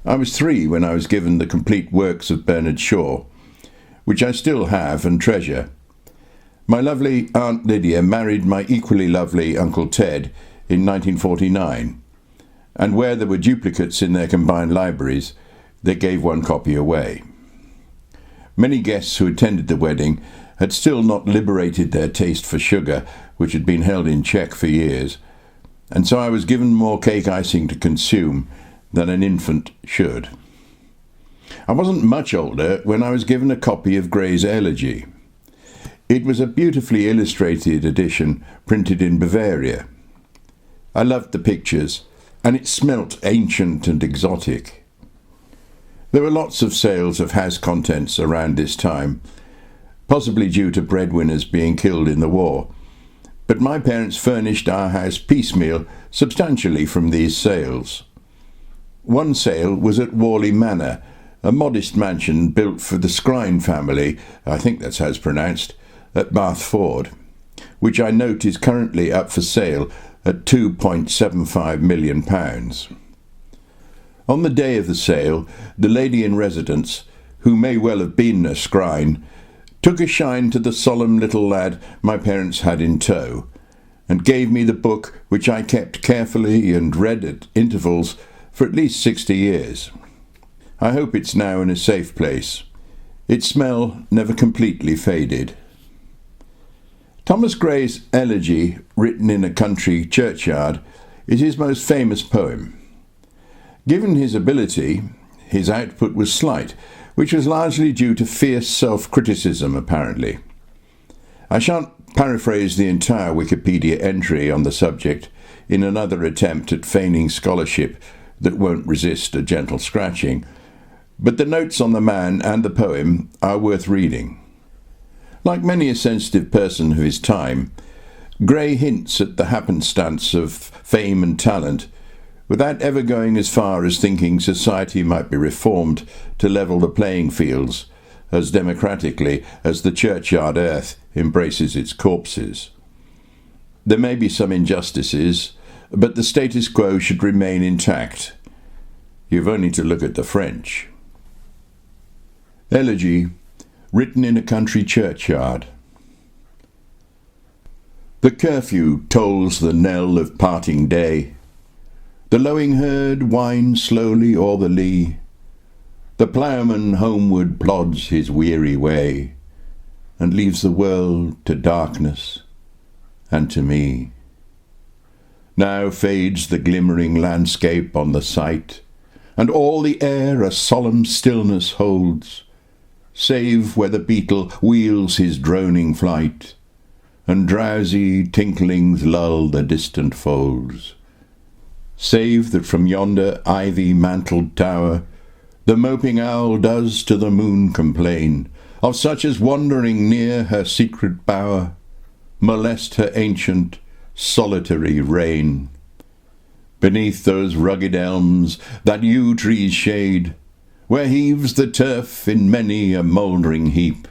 I was 3 when I was given the complete works of Bernard Shaw, which I still have and treasure. My lovely Aunt Lydia married my equally lovely Uncle Ted in 1949, and where there were duplicates in their combined libraries, they gave one copy away. Many guests who attended the wedding had still not liberated their taste for sugar, which had been held in check for years, and so I was given more cake icing to consume than an infant should. I wasn't much older when I was given a copy of Gray's Elegy. It was a beautifully illustrated edition printed in Bavaria. I loved the pictures, and it smelt ancient and exotic. There were lots of sales of house contents around this time, possibly due to breadwinners being killed in the war, but my parents furnished our house piecemeal substantially from these sales. One sale was at Worley Manor, a modest mansion built for the Scrine family, I think that's how it's pronounced, at Bath Ford, which I note is currently up for sale at £2.75 million. On the day of the sale, the lady in residence, who may well have been a Scrine, took a shine to the solemn little lad my parents had in tow, and gave me the book which I kept carefully and read at intervals for at least 60 years. I hope it's now in a safe place. Its smell never completely faded. Thomas Gray's Elegy, written in a country churchyard, is his most famous poem. Given his ability, his output was slight, which was largely due to fierce self-criticism, apparently. I shan't paraphrase the entire Wikipedia entry on the subject in another attempt at feigning scholarship that won't resist a gentle scratching, but the notes on the man and the poem are worth reading. Like many a sensitive person of his time, Gray hints at the happenstance of fame and talent, without ever going as far as thinking society might be reformed to level the playing fields as democratically as the churchyard earth embraces its corpses. There may be some injustices, but the status quo should remain intact. You've only to look at the French. Elegy, written in a country churchyard. The curfew tolls the knell of parting day. The lowing herd winds slowly o'er the lea. The ploughman homeward plods his weary way, and leaves the world to darkness and to me. Now fades the glimmering landscape on the sight, and all the air a solemn stillness holds, save where the beetle wheels his droning flight, and drowsy tinklings lull the distant folds. Save that from yonder ivy-mantled tower the moping owl does to the moon complain of such as wandering near her secret bower molest her ancient solitary reign. Beneath those rugged elms that yew trees shade, where heaves the turf in many a mouldering heap,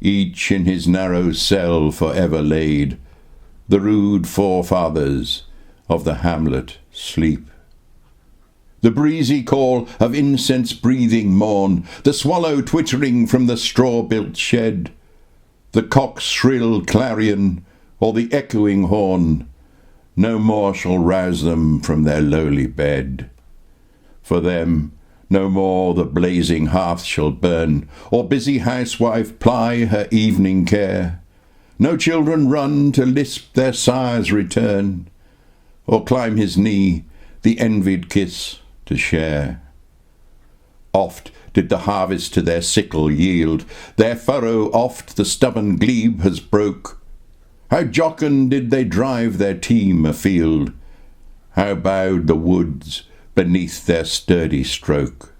each in his narrow cell for ever laid, the rude forefathers of the hamlet sleep. The breezy call of incense-breathing morn, the swallow twittering from the straw-built shed, the cock's shrill clarion, or the echoing horn, no more shall rouse them from their lowly bed. For them no more the blazing hearth shall burn, or busy housewife ply her evening care. No children run to lisp their sire's return, or climb his knee the envied kiss to share. Oft did the harvest to their sickle yield, their furrow oft the stubborn glebe has broke. How jocund did they drive their team afield, how bowed the woods beneath their sturdy stroke.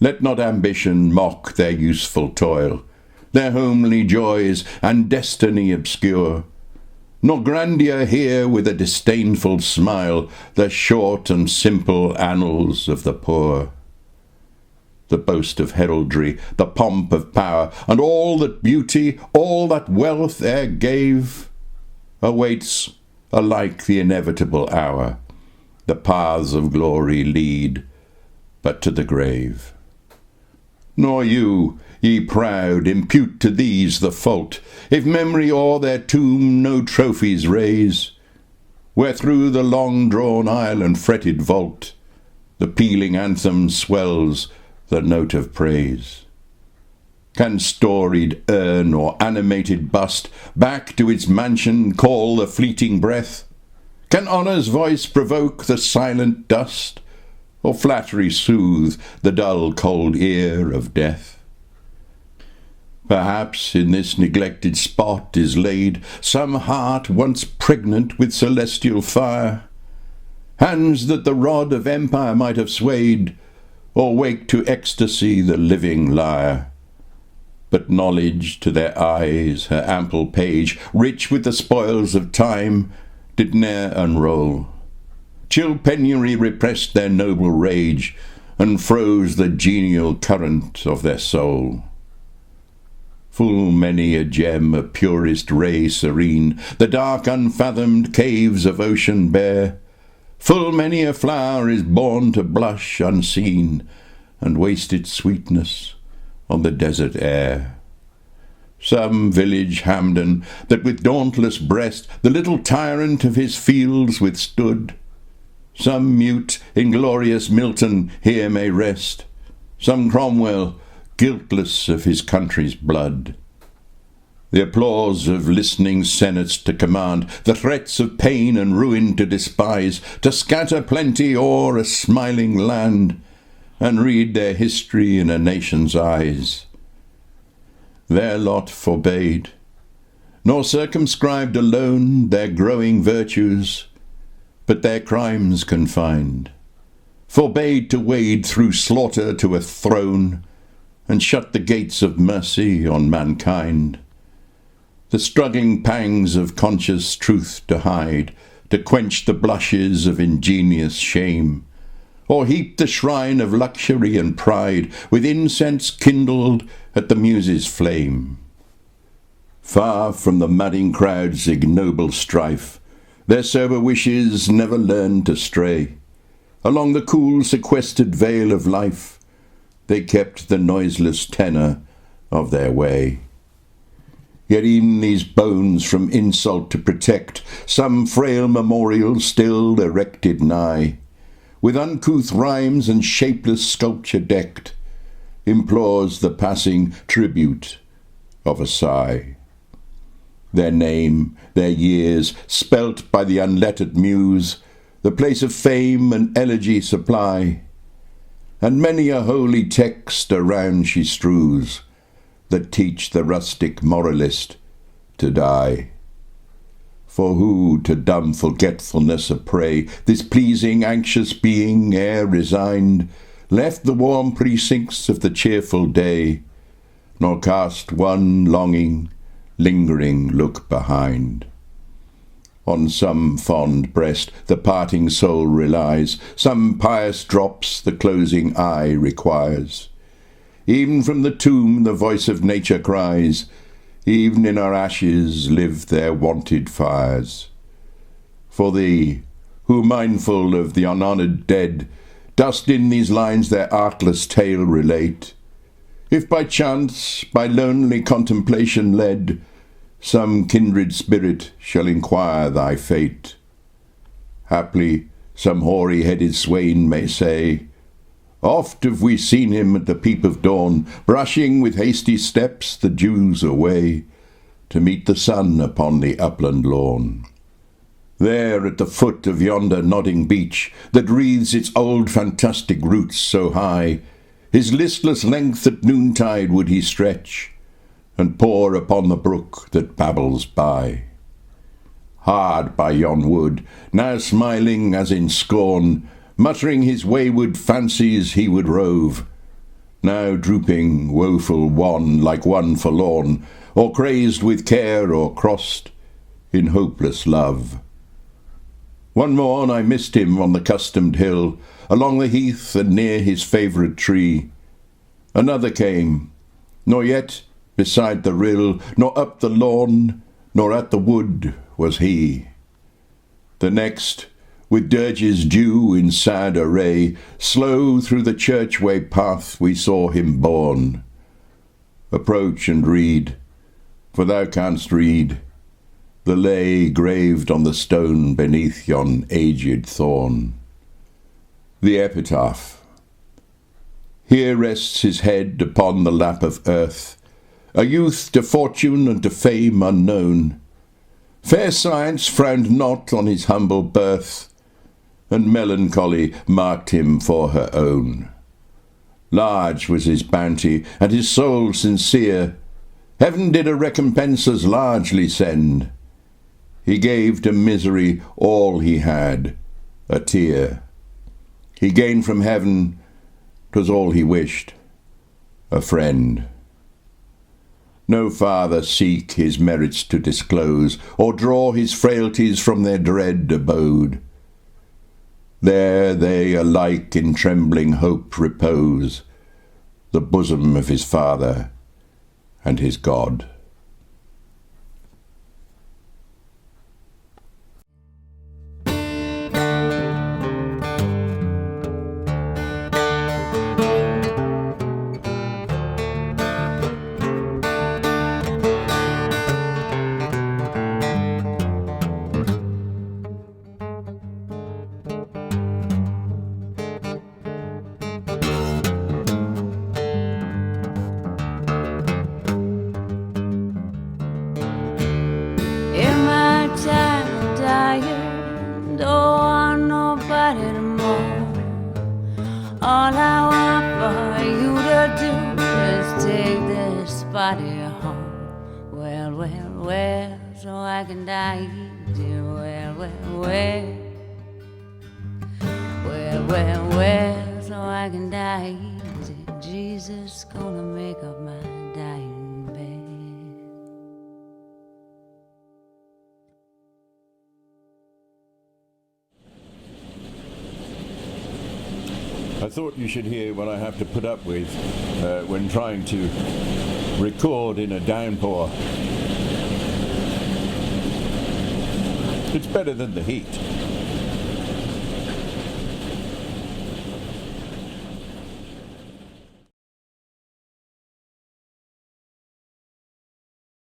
Let not ambition mock their useful toil, their homely joys and destiny obscure, nor grandeur hear with a disdainful smile the short and simple annals of the poor. The boast of heraldry, the pomp of power, and all that beauty, all that wealth e'er gave, awaits alike the inevitable hour. The paths of glory lead but to the grave. Nor you, ye proud, impute to these the fault, if memory o'er their tomb no trophies raise, where through the long-drawn aisle and fretted vault the pealing anthem swells the note of praise. Can storied urn or animated bust back to its mansion call the fleeting breath? Can honour's voice provoke the silent dust, or flattery soothe the dull cold ear of death? Perhaps in this neglected spot is laid some heart once pregnant with celestial fire, hands that the rod of empire might have swayed, or wake to ecstasy the living lyre. But knowledge to their eyes her ample page, rich with the spoils of time, did ne'er unroll. Chill penury repressed their noble rage, and froze the genial current of their soul. Full many a gem of purest ray serene the dark unfathomed caves of ocean bear. Full many a flower is born to blush unseen, and waste its sweetness on the desert air. Some village Hampden, that with dauntless breast the little tyrant of his fields withstood, some mute, inglorious Milton here may rest, some Cromwell, guiltless of his country's blood. The applause of listening senates to command, the threats of pain and ruin to despise, to scatter plenty o'er a smiling land, and read their history in a nation's eyes. Their lot forbade, nor circumscribed alone their growing virtues, but their crimes confined, forbade to wade through slaughter to a throne, and shut the gates of mercy on mankind. The struggling pangs of conscious truth to hide, to quench the blushes of ingenious shame, or heap the shrine of luxury and pride with incense kindled at the muses' flame. Far from the madding crowd's ignoble strife, their sober wishes never learned to stray. Along the cool sequestered vale of life they kept the noiseless tenor of their way. Yet e'en these bones from insult to protect, some frail memorial still erected nigh, with uncouth rhymes and shapeless sculpture decked, implores the passing tribute of a sigh. Their name, their years, spelt by the unlettered muse, the place of fame and elegy supply, and many a holy text around she strews, that teach the rustic moralist to die. For who to dumb forgetfulness a prey, this pleasing anxious being ere resigned, left the warm precincts of the cheerful day, nor cast one longing, lingering look behind. On some fond breast the parting soul relies, some pious drops the closing eye requires. Even from the tomb the voice of nature cries, even in our ashes live their wonted fires. For thee, who mindful of the unhonoured dead, dost in these lines their artless tale relate, if by chance, by lonely contemplation led, some kindred spirit shall inquire thy fate, haply some hoary-headed swain may say, oft have we seen him at the peep of dawn, brushing with hasty steps the dews away, to meet the sun upon the upland lawn. There at the foot of yonder nodding beech, that wreathes its old fantastic roots so high, his listless length at noontide would he stretch, and pore upon the brook that babbles by. Hard by yon wood, now smiling as in scorn, muttering his wayward fancies he would rove, now drooping, woeful, wan, like one forlorn, or crazed with care, or crossed in hopeless love. One morn I missed him on the customed hill, along the heath and near his favourite tree. Another came, nor yet beside the rill, nor up the lawn, nor at the wood was he. The next, with dirges due in sad array, slow through the churchway path we saw him borne. Approach and read, for thou canst read, the lay graved on the stone beneath yon aged thorn. The epitaph. Here rests his head upon the lap of earth, a youth to fortune and to fame unknown. Fair science frowned not on his humble birth, and melancholy marked him for her own. Large was his bounty, and his soul sincere. Heaven did a recompense as largely send. He gave to misery all he had, a tear. He gained from heaven, 'twas all he wished, a friend. No farther seek his merits to disclose, or draw his frailties from their dread abode. There they alike in trembling hope repose, the bosom of his Father and his God. All I want for you to do is take this body home. Well, well, well, so I can die easy. Well, well, well. Well, well, well, so I can die easy. Jesus gonna make up my dying bed. I thought you should hear what I have to put up with when trying to record in a downpour. It's better than the heat.